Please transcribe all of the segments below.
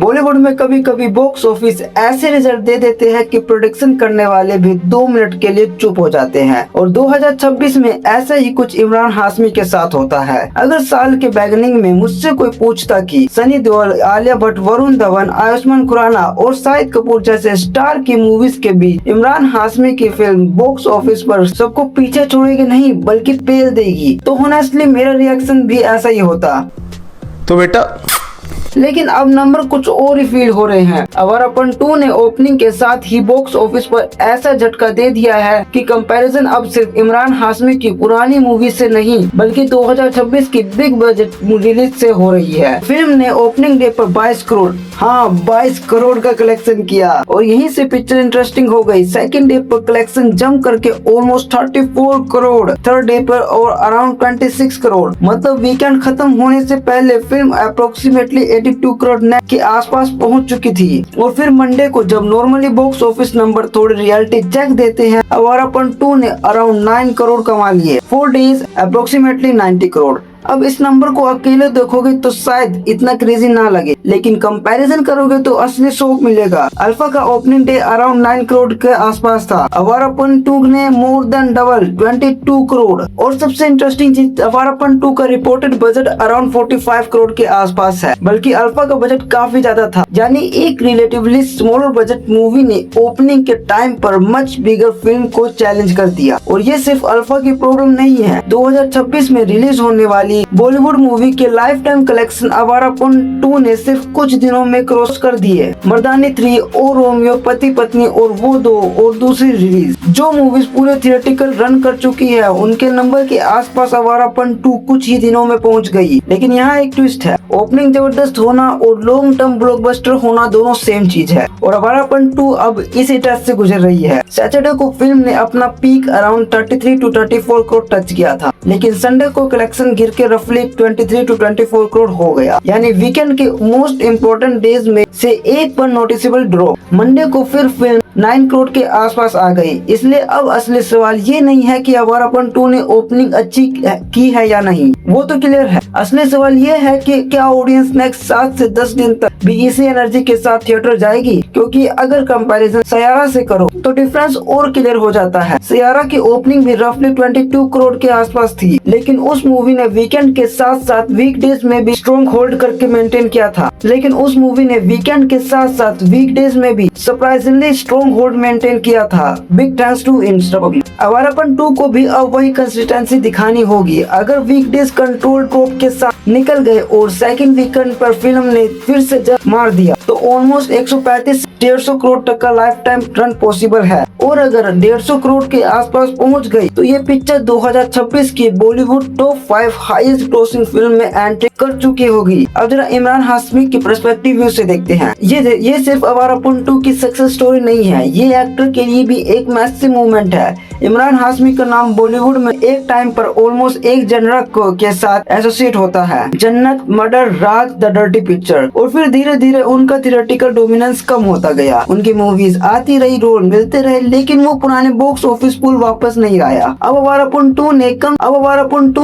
बॉलीवुड में कभी कभी बॉक्स ऑफिस ऐसे रिजल्ट दे देते हैं कि प्रोडक्शन करने वाले भी 2 मिनट के लिए चुप हो जाते हैं और 2026 में ऐसा ही कुछ इमरान हाशमी के साथ होता है। अगर साल के बिगिनिंग में मुझसे कोई पूछता कि सनी देओल, आलिया भट्ट, वरुण धवन, आयुष्मान खुराना और शाहिद कपूर जैसे स्टार की मूवीज के बीच इमरान हाशमी की फिल्म बॉक्स ऑफिस पर सबको पीछे छोड़ेगी नहीं बल्कि पेल देगी, तो ऑनेस्टली मेरा रिएक्शन भी ऐसा ही होता। तो बेटा लेकिन अब नंबर कुछ और ही फील हो रहे हैं। अवारापन 2 ने ओपनिंग के साथ ही बॉक्स ऑफिस पर ऐसा झटका दे दिया है कि कंपैरिजन अब सिर्फ इमरान हाशमी की पुरानी मूवी से नहीं बल्कि 2026 की बिग बजट रिलीज से हो रही है। फिल्म ने ओपनिंग डे पर 22 करोड़ 22 करोड़ का कलेक्शन किया और यहीं से पिक्चर इंटरेस्टिंग हो गई। सेकंड डे पर कलेक्शन जंप करके ऑलमोस्ट 34 करोड़, थर्ड डे पर और अराउंड 26 करोड़। मतलब वीकेंड खत्म होने से पहले फिल्म अप्रोक्सीमेटली 82 करोड़ नेट के आसपास पहुंच चुकी थी। और फिर मंडे को जब नॉर्मली बॉक्स ऑफिस नंबर थोड़े रियलिटी चेक देते हैं, अवारापन 2 ने अराउंड 9 करोड़ कमा लिए। 4 डेज अप्रोक्सीमेटली 90 करोड़। अब इस नंबर को अकेले देखोगे तो शायद इतना क्रेजी ना लगे, लेकिन कंपैरिजन करोगे तो असली शौक मिलेगा। अल्फा का ओपनिंग डे अराउंड 9 करोड़ के आसपास था। अवारापन 2 ने मोर देन डबल 22 करोड़। और सबसे इंटरेस्टिंग चीज, अवारापन 2 का रिपोर्टेड बजट अराउंड 45 करोड़ के आसपास है, बल्कि अल्फा का बजट काफी ज्यादा था। यानी एक रिलेटिवली स्मॉलर बजट मूवी ने ओपनिंग के टाइम पर मच बिगर फिल्म को चैलेंज कर दिया। और ये सिर्फ अल्फा की प्रॉब्लम नहीं है। 2026 में रिलीज होने वाली बॉलीवुड मूवी के लाइफ टाइम कलेक्शन अवारापन 2 ने सिर्फ कुछ दिनों में क्रॉस कर दिए। मर्दानी 3 और रोमियो, पति पत्नी और वो 2 और दूसरी रिलीज जो मूवीज पूरे थिएटिकल रन कर चुकी है, उनके नंबर के आसपास अवारापन 2 कुछ ही दिनों में पहुंच गई। लेकिन यहाँ एक ट्विस्ट है, ओपनिंग जबरदस्त होना और लॉन्ग टर्म ब्लॉकबस्टर होना दोनों सेम चीज है और अवारापन 2 अब इसी टेस्ट से गुजर रही है। सैटरडे को फिल्म ने अपना peak around 33 to 34 crore touch किया था, लेकिन संडे को कलेक्शन गिर के रफली 23 to 24 करोड़ हो गया। यानी वीकेंड के मोस्ट इम्पोर्टेंट डेज में से एक पर नोटिसेबल ड्रॉप। मंडे को फिर फिल्म 9 करोड़ के आसपास आ गई। इसलिए अब असली सवाल ये नहीं है कि अवारापन 2 ने ओपनिंग अच्छी की है या नहीं, वो तो क्लियर है। असली सवाल ये है कि क्या ऑडियंस नेक्स्ट 7 से 10 दिन तक भी इसी एनर्जी के साथ थिएटर जाएगी। क्योंकि अगर कंपैरिजन सयारा से करो तो डिफरेंस और क्लियर हो जाता है। सयारा की ओपनिंग भी रफली 22 करोड़ के आसपास थी, लेकिन उस मूवी ने वीकेंड के साथ साथ वीकडेज में भी स्ट्रॉन्ग होल्ड करके मेंटेन किया था। सरप्राइजिंगली स्ट्रॉन्ग होल्ड मेंटेन किया था, बिग थैंक्स टू इंस्टाग्राम। अवारापन 2 को भी अब वही कंसिस्टेंसी दिखानी होगी। अगर वीकडेज कंट्रोल ड्रॉप के साथ निकल गए और सेकंड वीकेंड पर फिल्म ने फिर से जंप मार दिया तो ऑलमोस्ट 135-150 करोड़ तक का लाइफ टाइम रन पॉसिबल है। और अगर 150 करोड़ के आसपास पहुंच गई तो ये पिक्चर 2026 की Bollywood top 5 highest grossing film में एंट्री कर चुकी होगी। अब जरा इमरान हाशमी की पर्सपेक्टिव व्यू से देखते हैं। ये सिर्फ अवारापन 2 की सक्सेस स्टोरी नहीं है, ये एक्टर के लिए भी एक मैसिव मूवमेंट है। इमरान हाशमी का नाम बॉलीवुड में एक टाइम पर ऑलमोस्ट एक जनर के साथ एसोसिएट होता है, जन्नत, murder, Raj, the dirty picture. और फिर धीरे धीरे उनका थिएट्रिकल डोमिनेंस कम होता गया। उनकी मूवीज आती रही, रोल मिलते रहे, लेकिन वो पुराने बॉक्स ऑफिस पुल वापस नहीं आया। अब अवारापन 2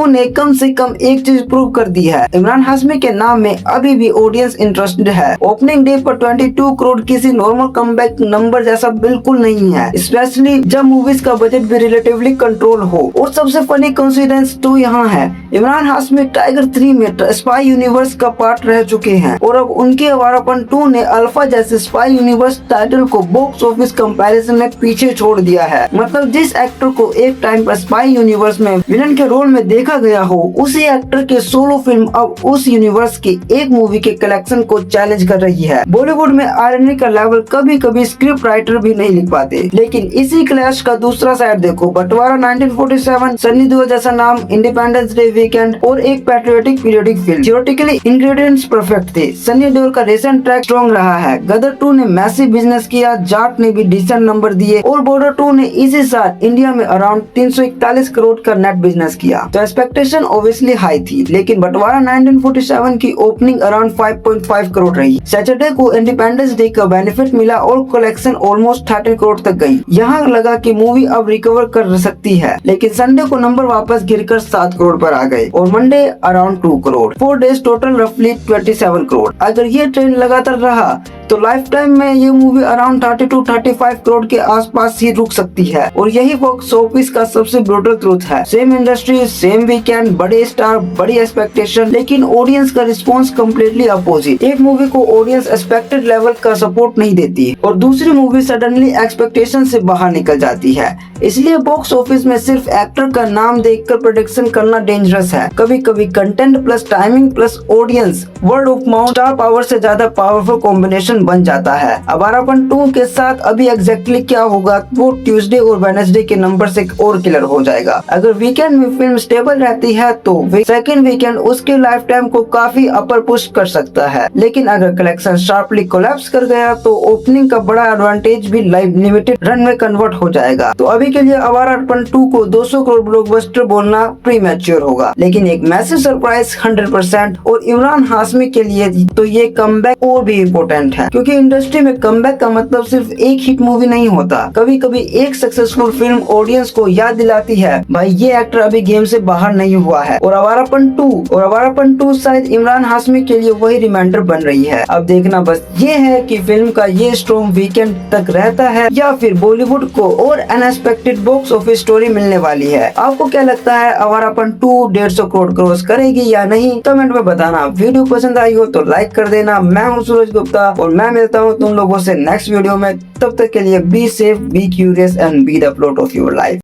ने कम से कम एक चीज प्रूव कर दी है, इमरान हाशमी के नाम में अभी भी ऑडियंस इंटरेस्टेड है। ओपनिंग डे पर 22 करोड़ किसी नॉर्मल कमबैक नंबर जैसा बिल्कुल नहीं है, स्पेशली जब मूवीज का बजट भी रिलेटिवली कंट्रोल हो। और सबसे फनी कोइंसिडेंस तो यहाँ है, इमरान हाशमी टाइगर 3 में स्पाई यूनिवर्स का पार्ट रह चुके हैं और अब उनके अवारापन 2 ने अल्फा जैसे स्पाई यूनिवर्स टाइटल को बॉक्स ऑफिस कंपैरिजन में पीछे छोड़ दिया है। मतलब जिस एक्टर को एक टाइम पर स्पाई यूनिवर्स में विलन के रोल में देखा गया हो, उसी एक्टर के सोलो फिल्म अब उस यूनिवर्स की एक मूवी के कलेक्शन को चैलेंज कर रही है। बॉलीवुड में आयरनी का लेवल कभी कभी स्क्रिप्ट राइटर भी नहीं लिख पाते, लेकिन इसी क्लैश का दूसरा साइड देखो। बंटवारा 1947, सनी देओल जैसा नाम, इंडिपेंडेंस डे वीकेंड और एक patriotic periodic film. Theoretically ingredients perfect थे। सनी देओल का रिसेंट ट्रैक स्ट्रॉन्ग रहा है। गदर 2 ने मैसिव बिजनेस किया, जाट ने भी डिसेंट नंबर दिए और बॉर्डर 2 ने इसी साल इंडिया में अराउंड 341 करोड़ का नेट बिजनेस किया। तो एक्सपेक्टेशन ऑब्वियसली हाई थी, लेकिन बंटवारा 1947 की ओपनिंग अराउंड 5.5 करोड़ रही। सैटरडे को इंडिपेंडेंस डे का बेनिफिट मिला और कलेक्शन ऑलमोस्ट 30 करोड़ तक गई। यहाँ लगा कि मूवी अब रिकवर कर सकती है, लेकिन संडे को नंबर वापस गिरकर 7 करोड़ पर आ गए और Monday around 2 crore. 4 days total रफली 27 करोड़। अगर ये ट्रेंड लगातार रहा तो लाइफ टाइम में ये मूवी अराउंड 30-35 करोड़ के आसपास ही रुक सकती है और यही बॉक्स ऑफिस का सबसे ब्रूटल ट्रूथ है। सेम इंडस्ट्री, सेम वीकेंड, बड़े स्टार, बड़ी एक्सपेक्टेशन, लेकिन ऑडियंस का रिस्पॉन्स कम्प्लीटली अपोजिट। एक मूवी को ऑडियंस एक्सपेक्टेड लेवल का सपोर्ट नहीं देती और दूसरी मूवी सडनली एक्सपेक्टेशन से बाहर निकल जाती है। इसलिए बॉक्स ऑफिस में सिर्फ एक्टर का नाम देखकर प्रेडिक्शन करना डेंजरस है। कभी कभी content plus timing plus audience, word of mouth, star power से ज्यादा पावरफुल कॉम्बिनेशन बन जाता है। आवारापन 2 के साथ अभी एग्जैक्टली क्या होगा वो ट्यूसडे और वेडनेसडे के नंबर से और क्लियर हो जाएगा। अगर वीकेंड में फिल्म स्टेबल रहती है तो सेकंड वीकेंड उसके लाइफ टाइम को काफी अपर पुश कर सकता है, लेकिन अगर कलेक्शन शार्पली कोलैप्स कर गया तो ओपनिंग का बड़ा एडवांटेज भी लाइव लिमिटेड रन में कन्वर्ट हो जाएगा। तो अभी के लिए आवारापन 2 को 200 करोड़ ब्लॉकबस्टर बोलना प्रीमैच्योर होगा, लेकिन एक मैसिव सरप्राइज 100% और इमरान हाशमी के लिए तो ये कमबैक और भी इम्पोर्टेंट है, क्योंकि इंडस्ट्री में कमबैक का मतलब सिर्फ एक हिट मूवी नहीं होता। कभी कभी एक सक्सेसफुल फिल्म ऑडियंस को याद दिलाती है भाई ये एक्टर अभी गेम से बाहर नहीं हुआ है। और आवारापन 2 शायद इमरान हाशमी के लिए वही रिमाइंडर बन रही है। अब देखना बस ये है कि फिल्म का ये स्ट्रॉन्ग वीकेंड तक रहता है या फिर बॉलीवुड को और अनएक्सपेक्टेड बॉक्स ऑफिस स्टोरी मिलने वाली है। आपको क्या लगता है, आवारापन 2 150 करोड़ क्रॉस करेगी या नहीं? कमेंट में बताना। वीडियो पसंद आई हो तो लाइक कर देना। मैं हूँ सूरज गुप्ता और मैं मिलता हूँ तुम लोगों से नेक्स्ट वीडियो में। तब तक के लिए be safe, be curious and be the plot of your life.